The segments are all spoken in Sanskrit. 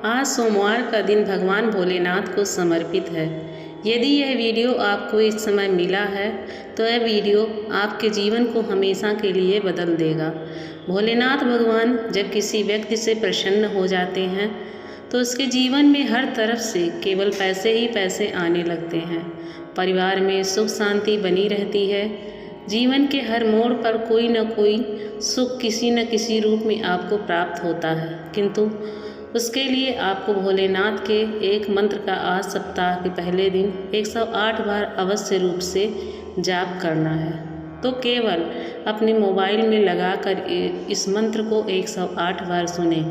आज सोमवार का दिन भगवान भोलेनाथ को समर्पित है। यदि यह वीडियो आपको इस समय मिला है तो यह वीडियो आपके जीवन को हमेशा के लिए बदल देगा। भोलेनाथ भगवान जब किसी व्यक्ति से प्रसन्न हो जाते हैं तो उसके जीवन में हर तरफ से केवल पैसे ही पैसे आने लगते हैं। परिवार में सुख शांति बनी रहती है। जीवन के हर मोड़ पर कोई न कोई सुख किसी न किसी रूप में आपको प्राप्त होता है, किंतु उसके लिए आपको भोलेनाथ के एक मंत्र का आज सप्ताह के पहले दिन 108 बार अवश्य रूप से जाप करना है। तो केवल अपने मोबाइल में लगाकर इस मंत्र को 108 बार सुने।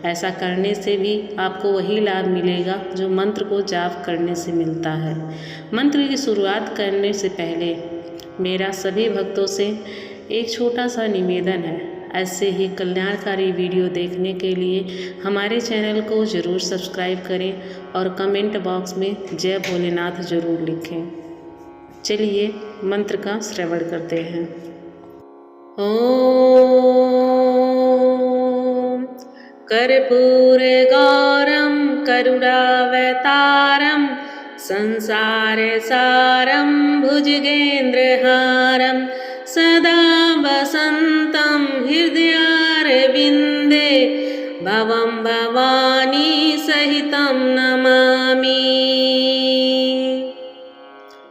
ऐसा करने से भी आपको वही लाभ मिलेगा जो मंत्र को जाप करने से मिलता है। मंत्र की शुरुआत करने से पहले मेरा सभी भक्तों से एक छोटा सा निवेदन है। ऐसे ही कल्याणकारी वीडियो देखने के लिए हमारे चैनल को ज़रूर सब्सक्राइब करें और कमेंट बॉक्स में जय भोलेनाथ ज़रूर लिखें। चलिए मंत्र का श्रवण करते हैं। ओम कर्पूर गौरम करुणावतारम संसार सारम भुजगेन्द्रहारम सदा वसन्तं हृदयारविन्दे भवं भवानी सहितं नमामि।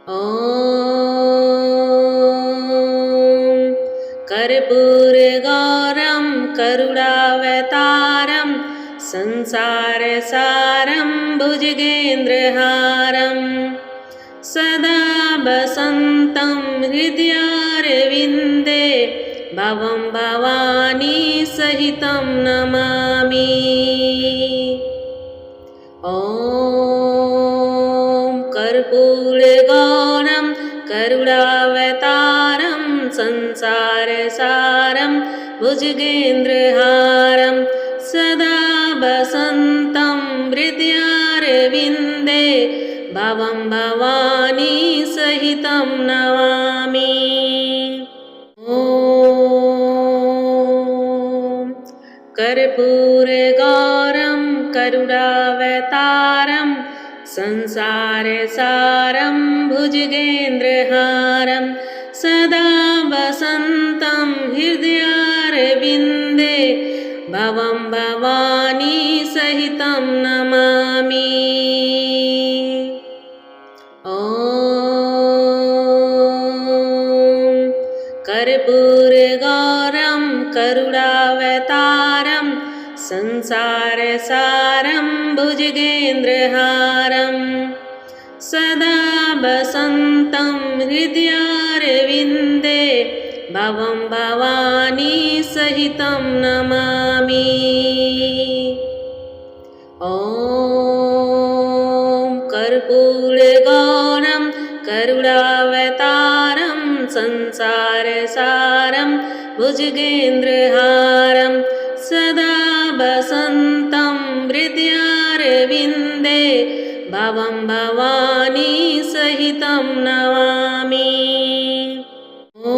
ॐ कर्पूरगौरं करुणावतारं संसारसारं भुजगेन्द्रहारं सदा वसन्तं हृदयारविन्दे भवं भवानी सहितं नमामि। ॐ कर्पूरगौरं करुणावतारं संसारसारं भुजगेन्द्रहारं सदा वसन्तं हृदयारविन्दे भवं भवानी सहितं नमामि। ॐ कर्पूरगौरं करुणावतारं संसारसारं भुजगेन्द्रहारं सदा वसन्तं हृदयारविन्दे भवं भवानी सहितं नमामि। ॐ कर्पूरगौरं करुणावतारं संसारसारं भुजगेन्द्रहारं सदा वसन्तं हृदयारविन्दे भवं भवानी सहितं नमामि। ॐ कर्पूरगौरं करुणावतारं संसारसारं भुजगेन्द्रहारं सदा वसन्तं हृदयारविन्दे भवं भवानी सहितं नमामि। ॐ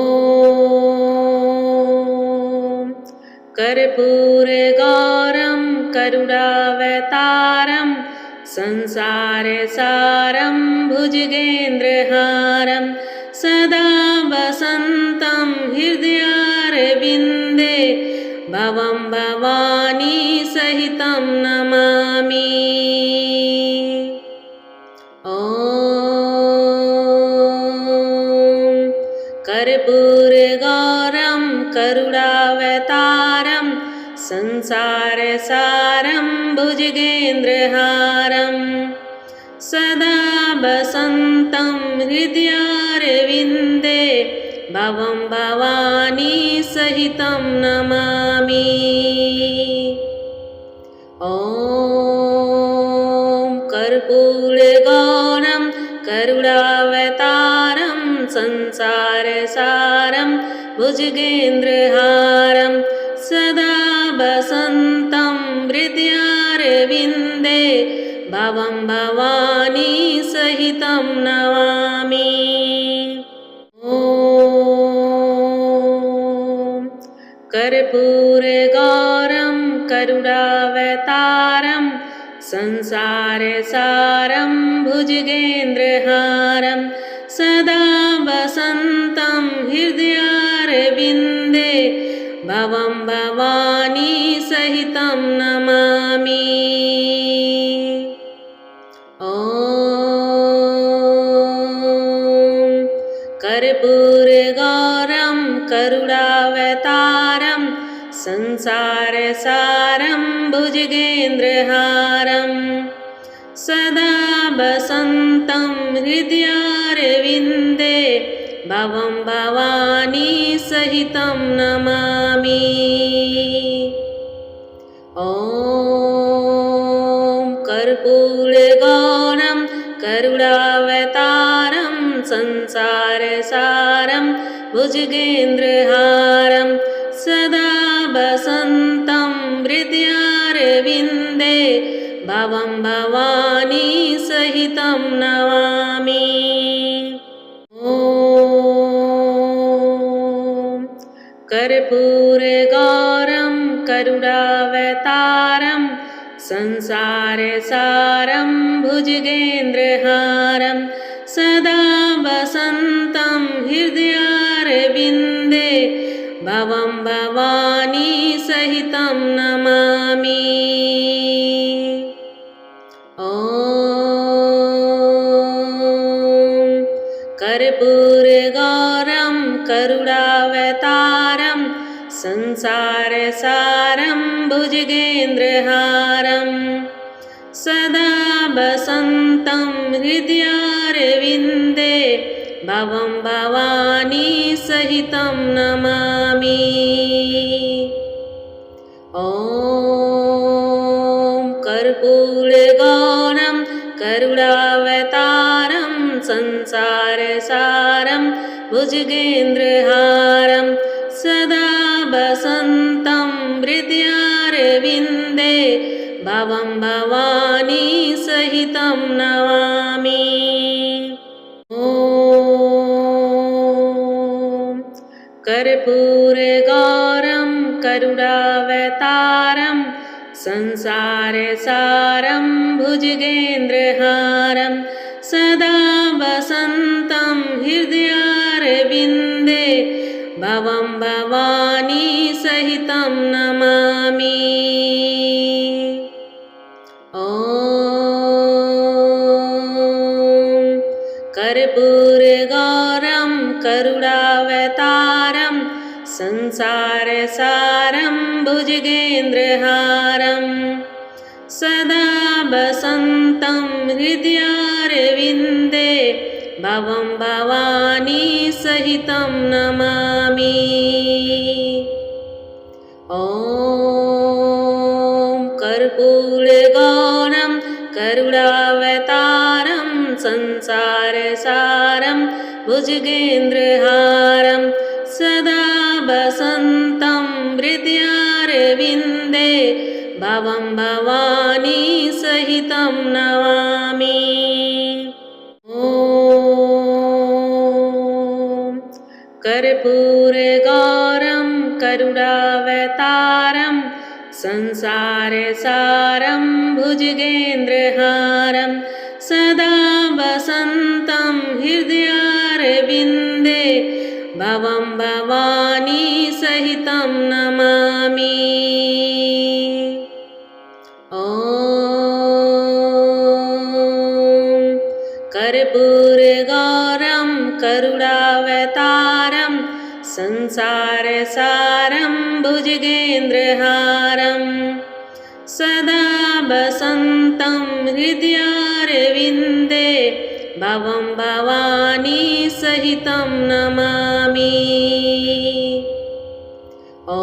कर्पूरगौरं करुणावतारं संसारसारं भुजगेन्द्रहारं सदा वसन्तं हृदयारविन्दे भवं भवानी सहितं नमामि। ॐ कर्पूरगौरं करुणावतारं संसारसारं भुजगेन्द्रहारं सदा वसन्तं हृदयारविन्दे भवं भवानी सहितं नमामि। ॐ कर्पूरगौरं करुणावतारं संसारसारं भुजगेन्द्रहारं सदा वसन्तं हृदयारविन्दे भवं भवानी सहितं नमामि। ॐ कर्पूरगौरं करुणावतारं संसारसारं भुजगेन्द्रहारं सदा वसन्तं हृदयारविन्दे भवं भवानी सहितं नमामि। ॐ कर्पूरगौरं करुणावतारं संसारसारं भुजगेन्द्रहारं सदा वसन्तं हृदयारविन्दे भवं भवानी सहितं नमामि। ॐ कर्पूरगौरं करुणावतारं संसारसारं भुजगेन्द्रहारं सदा वसन्तं हृदयारविन्दे भवं भवानी सहितं नमामि। ॐ कर्पूरगौरं करुणावतारं संसारसारं भुजगेन्द्रहारं सदा वसन्तं हृदयारविन्दे भवं भवानी सहितं नमामि। ॐ कर्पूरगौरं करुणावतारं संसारसारं भुजगेन्द्रहारं सदा वसन्तं हृदयारविन्दे भवं भवानी सहितं नमामि। ॐ कर्पूरगौरं करुणावतारं संसारसारं भुजगेन्द्रहारं सदा वसन्तं हृदयारविन्दे भवं भवानी सहितं नमामि। ॐ कर्पूरगौरं करुणावतारं संसारसारं भुजगेन्द्रहारं सदा वसन्तं हृदयारविन्दे भवं भवानी सहितं नमामि। ॐ कर्पूरगौरं करुणावतारं संसारसारं भुजगेन्द्रहारं सदा वसन्तं हृदयारविन्दे भवं भवानी सहितं नमामि। ॐ कर्पूरगौरं करुणावतारं संसारसारं भुजगेन्द्रहारं सदा वसन्तं हृदयारविन्दे भवं भवानी सहितं नमामि। ॐ कर्पूरगौरं करुणावतारं संसारसारं भुजगेन्द्रहारं सदा वसन्तं हृदयारविन्दे भवं भवानी सहितं नमामि। ॐ कर्पूरगौरं करुणावतारं संसारसारं भुजगेन्द्रहारं सदा वसन्तं हृदयारविन्दे भवं भवानी सहितं नमामि। ॐ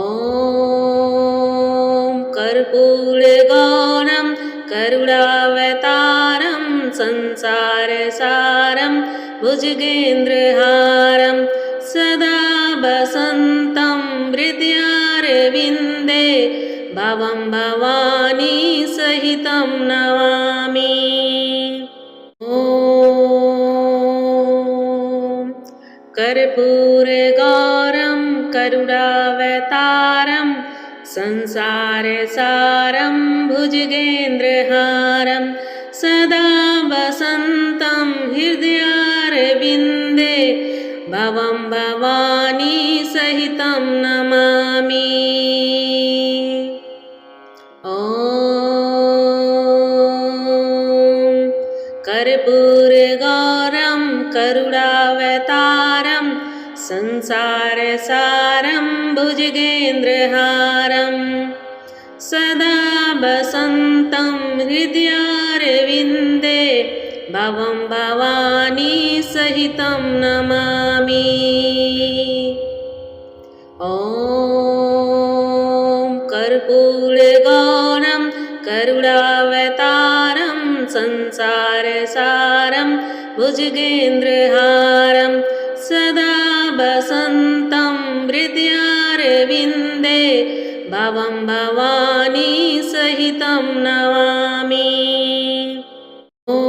कर्पूरगौरं करुणावतारं संसारसारं भुजगेन्द्रहारं सदा वसन्तं हृदयारविन्दे भवं भवानी सहितं नमामि। ॐ कर्पूरगौरं करुणावतारं संसारसारं भुजगेन्द्रहारं सदा वसन्तं हृदयारविन्दे भवं भवानी सहितं नमामि। ॐ कर्पूरगौरं करुणावतारं संसारसारं भुजगेन्द्रहारं सदा वसन्तं हृदयारविन्दे भवं भवानी सहितं नमामि। ॐ कर्पूरगौरं करुणावतारं संसारसारं भुजगेन्द्रहारं सदा वसन्तं हृदयारविन्दे भवं भवानी सहितं नमामि। ॐ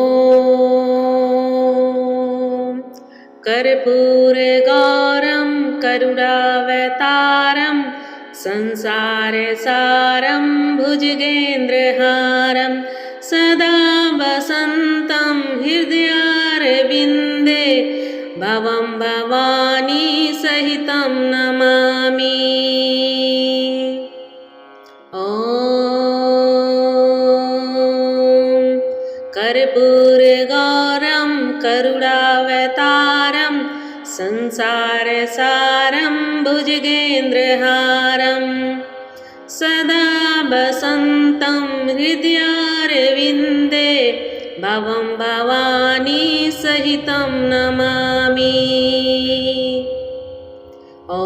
कर्पूरगौरं करुणावतारं संसारसारं भुजगेन्द्रहारं सदा वसन्तं हृदयारविन्दे भवं भवानी सहितं नमामि। ॐ कर्पूरगौरं करुणावतारं संसारसारं भुजगेन्द्रहारं सदा वसन्तं हृदयारविन्दे भवं भवानी सहितं नमामि। ॐ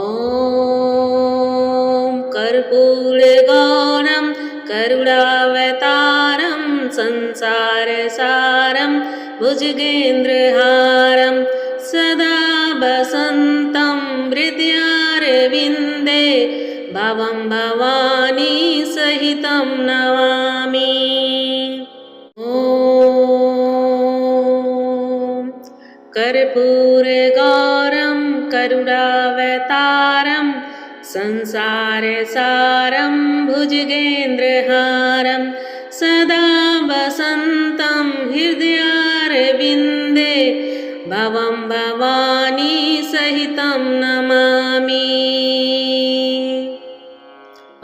कर्पूरगौरं करुणावतारं संसारसारं भुजगेन्द्रहारं सदा वसन्तं हृदयारविन्दे भवं भवानी सहितं नमामि। ॐ कर्पूरगौरं करुणावतारं संसारसारं भुजगेन्द्रहारं सदा वसन्तं हृदयारविन्दे भवं भवानी सहितं नमामि।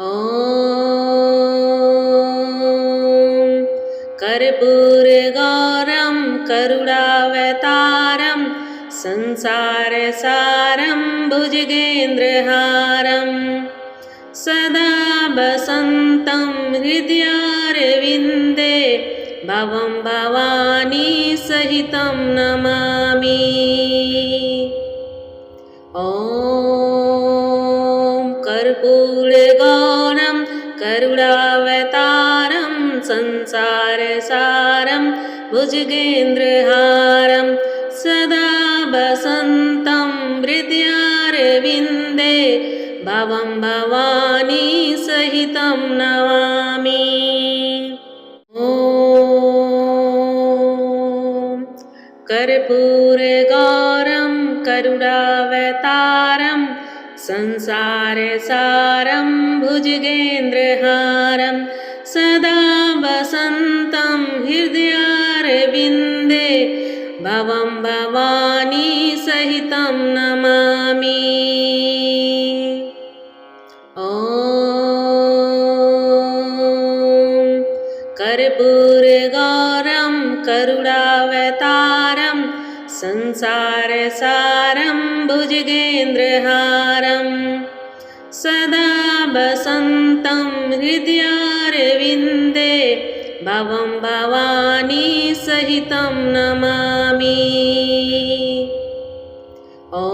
ॐ कर्पूरगौरं करुणावतारं संसारसारं भुजगेन्द्रहारं सदा वसन्तं हृदयारविन्दे भवं भवानी सहितं नमामि। ॐ कर्पूरगौरं करुणावतारं संसारसारं भुजगेन्द्रहारं सदा वसन्तं हृदयारविन्दे भवं भवानी सहितं नमामि। ॐ कर्पूरगौरं करुणावतारं संसारसारं भुजगेन्द्रहारं सदा वसन्तं हृदयारविन्दे भवं भवानी सहितं नमामि। ॐ कर्पूरगौरं करुणावतारं संसारसारं भुजगेन्द्रहारं सदा वसन्तं हृदयारविन्दे भवं भवानी सहितं नमामि। ॐ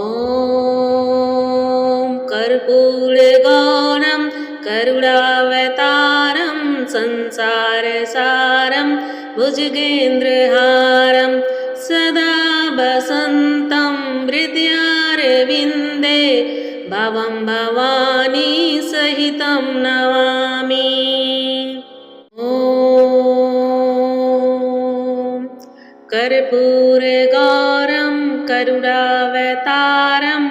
कर्पूरगौरं करुणावतारं संसारसारं भुजगेन्द्रहारं सदा वसन्तं हृदयारविन्दे भवं भवानी सहितं नमामि। ॐ कर्पूरगौरं करुणावतारं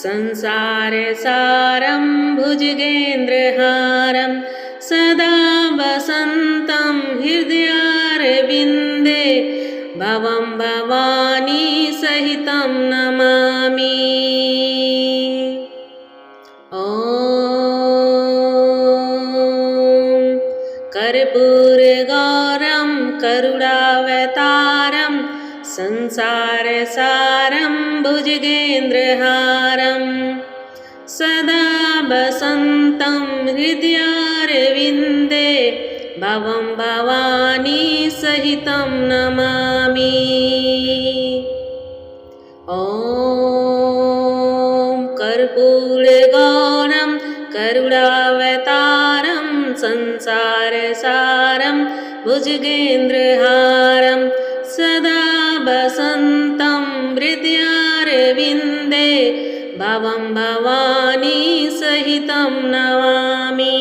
संसारसारं भुजगेन्द्रहारं सदा वसन्तं हृदयारविन्दे भवं भवानी सहितं नमामि। ॐ कर्पूरगौरं करुणावतारं संसारसारं भुजगेन्द्रहारं सदा वसन्तं हृदयारविन्दे भवं भवानी सहितं नमामि। ॐ कर्पूरगौरं करुणावतारं संसारसारं भुजगेन्द्रहारं सदा वसन्तं हृदयारविन्दे भवं भवानी सहितं नमामि।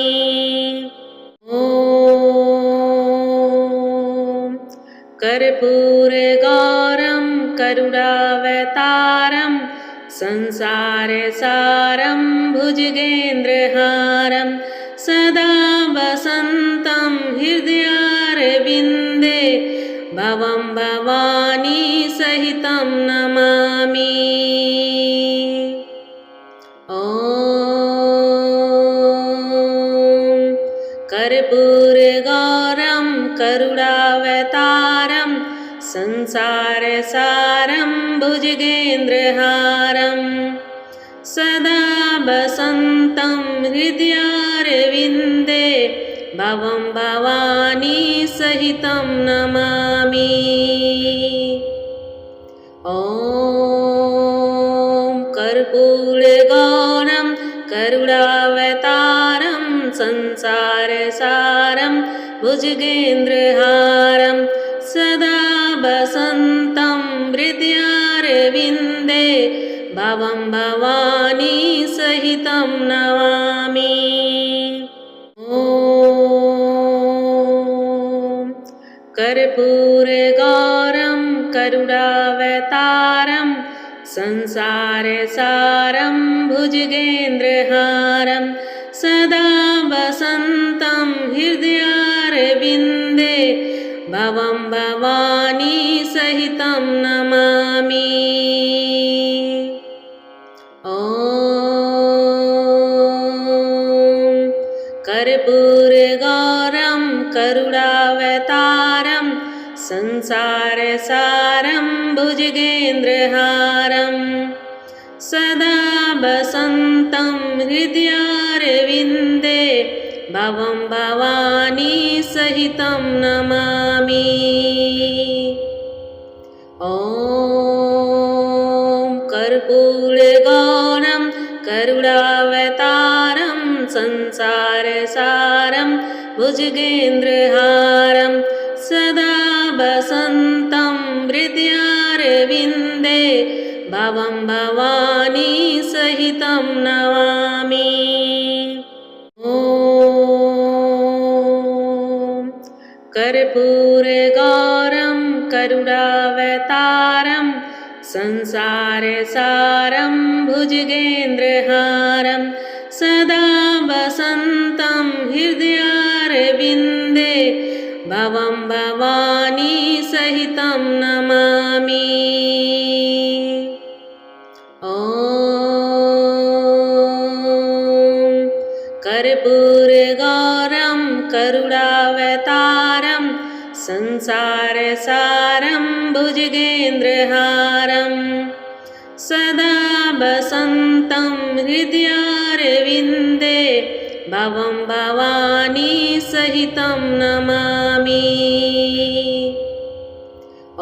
ॐ कर्पूरगौरं करुणावतारं संसारसारं भुजगेन्द्रहारं सदा वसन्तं हृदयारविन्दे भवं भवानी सहितं नमामि। ॐ कर्पूरगौरं करुणावतारं संसारसारं भुजगेन्द्रहारं सदा वसन्तं हृदयारविन्दे भवं भवानी सहितं नमामि। ॐ कर्पूरगौरं करुणावतारं संसारसारं भुजगेन्द्रहारं सदा वसन्तं हृदयारविन्दे भवं भवानी सहितं नमामि। ॐ कर्पूरगौरं करुणावतारं संसारसारं भुजगेन्द्रहारं सदा वसन्तं हृदयारविन्दे भवं भवानी सहितं नमामि। ॐ कर्पूरगौरं करुणावतारं संसारसारं भुजगेन्द्रहारं सदा वसन्तं हृदयारविन्दे भवं भवानी सहितं नमामि। ॐ कर्पूरगौरं करुणावतारं संसारसारं भुजगेन्द्रहारं सदा वसन्तं हृदयारविन्दे भवं भवानी सहितं नमामि। ॐ कर्पूरगौरं करुणावतारं संसारसारं भुजगेन्द्रहारं सदा वसन्तं हृदयारविन्दे भवं भवानी सहितं नमामि। ॐ कर्पूरगौरं करुणावतारं संसारसारं भुजगेन्द्रहारं सदा वसन्तं हृदयारविन्दे भवं भवानी सहितं नमामि। ॐ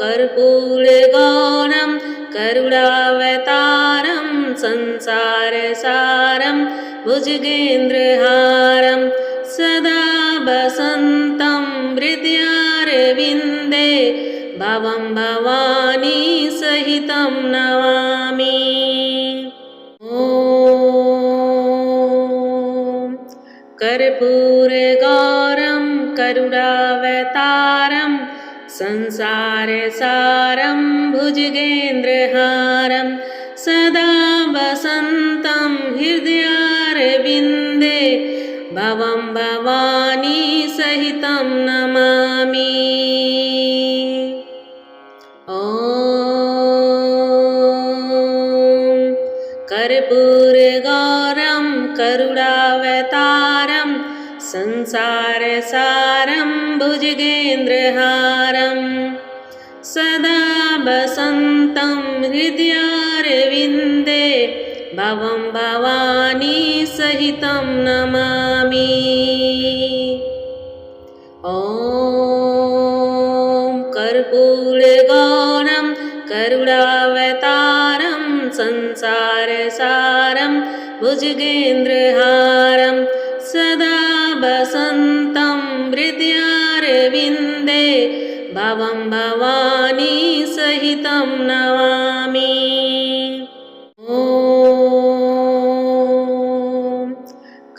कर्पूरगौरं करुणावतारं संसारसारं भुजगेन्द्रहारं सदा वसन्तं हृदयारविन्दे भवं भवानी सहितं नमामि। ॐ कर्पूरगौरं करुणावतारं संसारसारं भुजगेन्द्रहारं सदा वसन्तं हृदयारविन्दे भवं भवानी सहितं नमामि। कर्पूरगौरं करुणावतारं संसारसारं भुजगेन्द्रहारं सदा वसन्तं हृदयारविन्दे भवं भवानी सहितं नमामि। ॐ कर्पूरगौरं करुणावतारं संसारसारं भुजगेन्द्रहारं सदा वसन्तं हृदयारविन्दे भवं भवानी सहितं नमामि। ॐ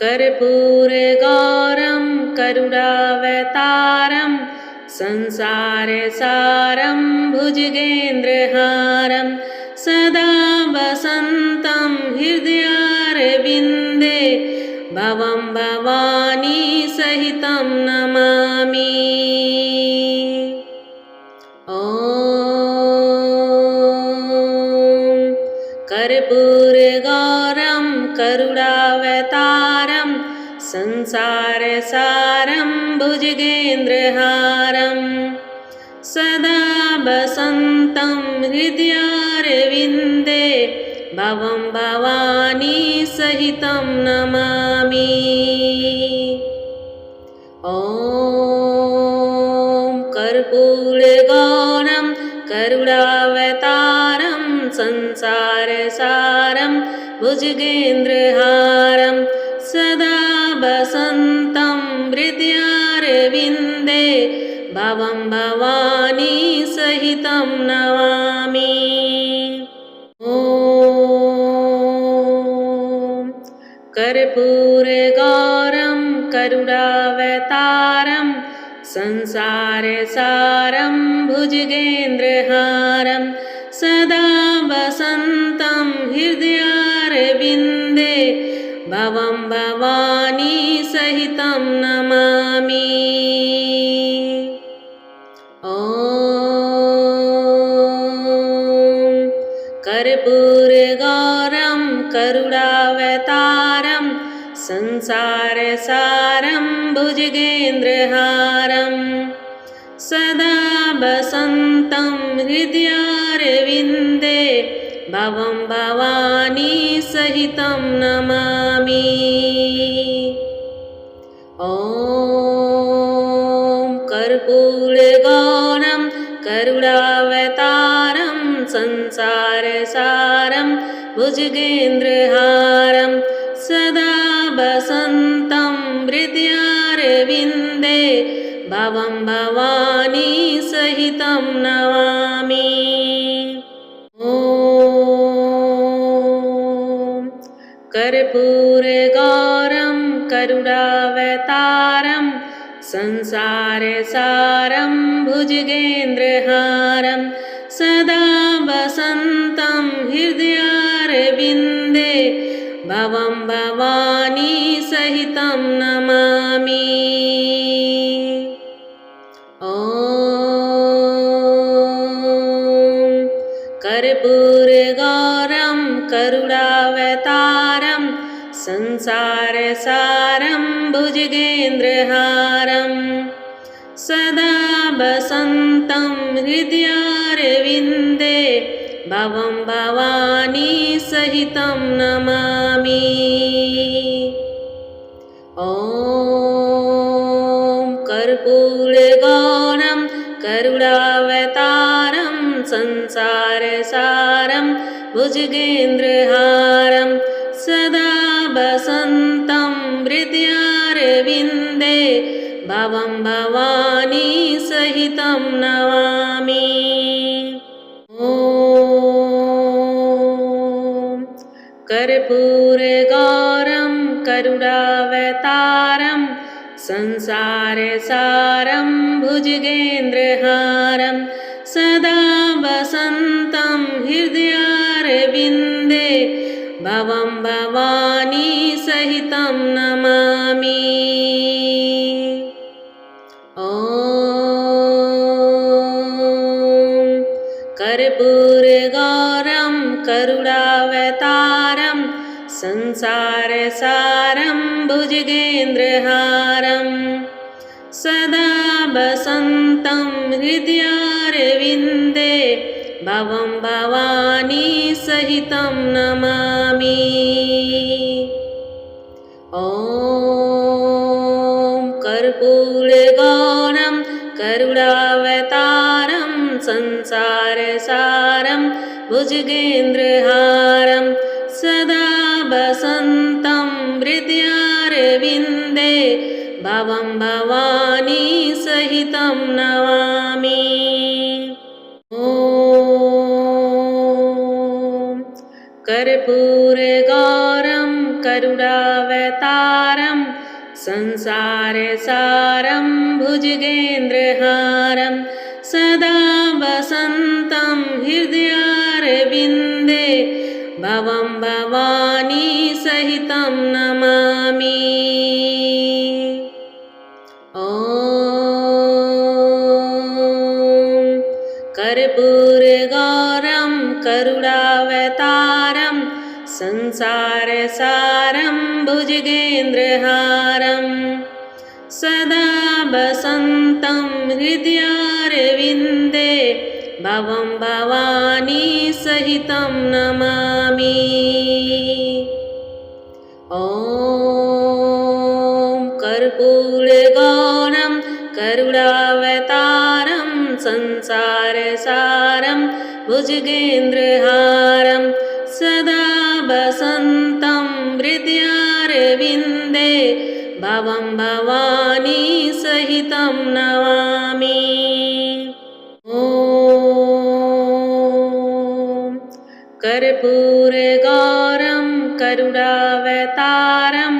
कर्पूरगौरं करुणावतारं संसारसारं भुजगेन्द्रहारं सदा वसन्तं हृदयारविन्दे भवं भवानी सहितं नमामि। ॐ कर्पूरगौरं करुणावतारं संसारसारं भुजगेन्द्रहारं सदा वसन्तं हृदयारविन्दे भवं भवानी सहितं नमामि। ॐ कर्पूरगौरं करुणावतारं संसारसारं भुजगेन्द्रहारं सदा वसन्तं हृदयारविन्दे भवं भवानी सहितं नमामि। ॐ कर्पूरगौरं करुणावतारं संसारसारं भुजगेन्द्रहारं सदा वसन्तं हृदयारविन्दे भवं भवानी सहितं नमामि। ॐ कर्पूरगौरं करुणावतारं संसारसारं भुजगेन्द्रहारं सदा वसन्तं हृदयारविन्दे भवं भवानी सहितं नमामि। ॐ कर्पूरगौरं करुणावतारं संसारसारं भुजगेन्द्रहारं सदा वसन्तं हृदयारविन्दे भवं भवानी सहितं नमामि। ॐ कर्पूरगौरं करुणावतारं संसारसारं भुजगेन्द्रहारं सदा वसन्तं हृदयारविन्दे भवं भवानी सहितं नमामि। ॐ कर्पूरगौरं करुणावतारं संसारसारं भुजगेन्द्रहारं सदा वसन्तं हृदयारविन्दे भवं भवानी सहितं नमामि। ॐ कर्पूरगौरं करुणावतारं संसारसारं भुजगेन्द्रहारं सदा वसन्तं हृदयारविन्दे भवं भवानी सहितं नमामि। ॐ कर्पूरगौरं करुणावतारं संसारसारं भुजगेन्द्रहारं सदा वसन्तं हृदयारविन्दे भवं भवानी सहितं नमामि। ॐ कर्पूरगौरं करुणावतारं संसारसारं भुजगेन्द्रहारं सदा वसन्तं हृदयारविन्दे भवं भवानी सहितं नमामि। ॐ कर्पूरगौरं करुणावतारं संसारसारं भुजगेन्द्रहारं सदा वसन्तं हृदयारविन्दे भवं भवानी सहितं नमामि। ॐ कर्पूरगौरं करुणावतारं संसारसारं भुजगेन्द्रहारं सदा वसन्तं हृदयारविन्दे भवं भवानी सहितं नमामि। ॐ कर्पूरगौरं करुणावतारं संसारसारं भुजगेन्द्रहारं सदा वसन्तं हृदयारविन्दे भवं भवानी सहितं नमामि। ॐ कर्पूरगौरं करुणावतारं संसारसारं भुजगेन्द्रहारं सदा वसन्तं हृदयारविन्दे भवं भवानी सहितं नमामि। ॐ कर्पूरगौरं करुणावतारं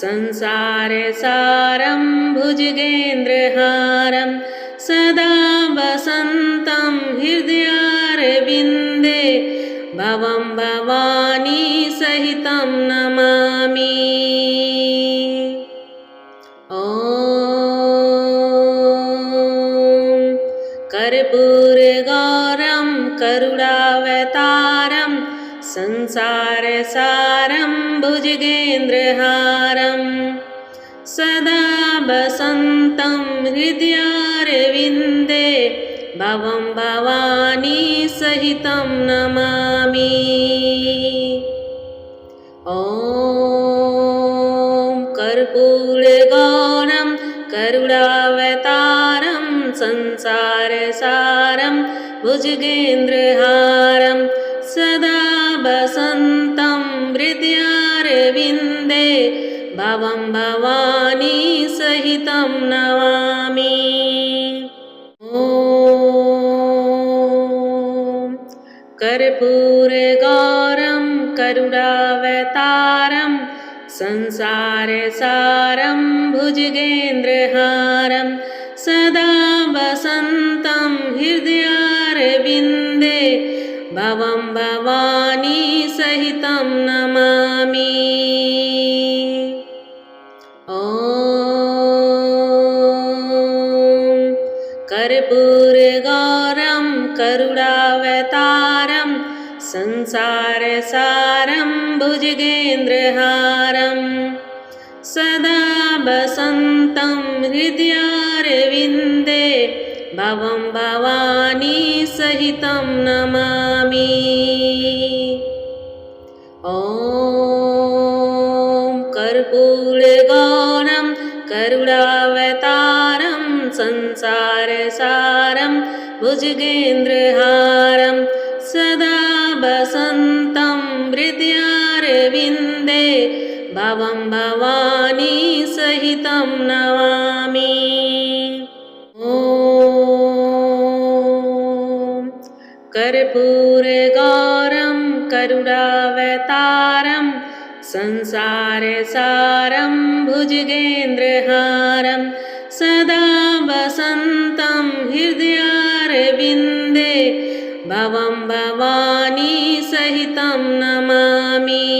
संसारसारं भुजगेन्द्रहारं सदा वसन्तं हृदयारविन्दे भवं भवानी सहितं नमामि। ॐ कर्पूरगौरं करुणावतारं संसारसारं भुजगेन्द्रहारं सदा वसन्तं हृदयारविन्दे भवं भवानी सहितं नमामि। ॐ कर्पूरगौरं करुणावतारं संसारसारं भुजगेन्द्रहारं सदा वसन्तं हृदयारविन्दे भवं भवानी सहितं नमामि। ॐ कर्पूरगौरं करुणावतारं संसारसारं भुजगेन्द्रहारं सदा वसन्तं हृदयारविन्दे भवं भवानी सहितं नमामि। ॐ कर्पूरगौरं करुणावतारं संसारसारं भुजगेन्द्रहारं सदा वसन्तं हृदयारविन्दे भवं भवानी सहितं नमामि। ॐ कर्पूरगौरं करुणावतारं संसारसारं भुजगेन्द्रहारं सदा वसन्तं हृदयारविन्दे भवं भवानी सहितं नमामि। ॐ कर्पूरगौरं करुणावतारं संसारसारं भुजगेन्द्रहारं सदा वसन्तं हृदयारविन्दे भवं भवानी सहितं नमामि।